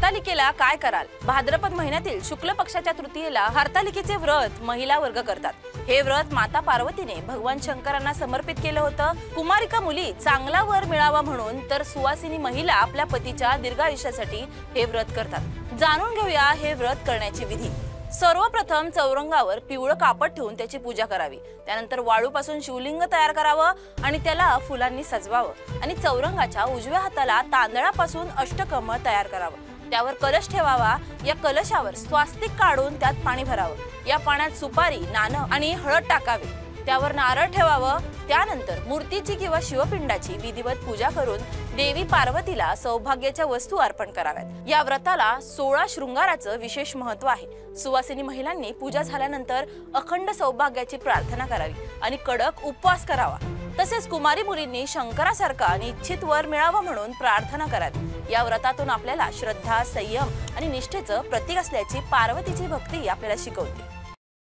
हरतालिकेला काय कराल? भाद्रपद महिन्यातील शुक्ल पक्षाच्या तृतीयेला हरतालिकेचे व्रत महिला वर्ग करतात। हे व्रत माता पार्वतीने भगवान शंकरांना समर्पित केलं होतं। कुमारिका मुली चांगला वर मिळावा म्हणून तर सुवासिनी महिला आपल्या पतीच्या दीर्घायुष्यासाठी हे व्रत करतात। जाणून घेऊया हे व्रत करण्याची विधी। सर्वप्रथम चौरंगावर पिवळं कापड ठेवून त्याची पूजा करावी। त्यानंतर वाळूपासून शिवलिंग तयार करावं आणि त्याला फुलांनी सजवावं आणि चौरंगाच्या उजव्या हाताला तांदळापासून अष्टकमळ तयार करावं। त्यावर कलश ठेवावा। या कलशावर स्वास्तिक काढून त्यात पाणी भरावं। या पाण्यात सुपारी, नाणं आणि हळद टाकावी। त्यावर नारळ ठेवावं। त्यानंतर मूर्तीची किंवा शिवपिंडाची विधिवत पूजा करून देवी पार्वतीला सौभाग्याच्या वस्तू अर्पण कराव्यात। या व्रताला 16 शृंगाराचं विशेष महत्त्व आहे। सुवासिनी महिलांनी पूजा झाल्यानंतर अखंड सौभाग्याची प्रार्थना करावी आणि कडक उपवास करावा। तसेच कुमारी मुलींनी शंकरासारखा आणि इच्छित वर मिळावा म्हणून प्रार्थना करावी। या व्रतातून आपल्याला श्रद्धा, संयम आणि निष्ठेचं प्रतीक असल्याची पार्वतीची भक्ती आपल्याला शिकवते।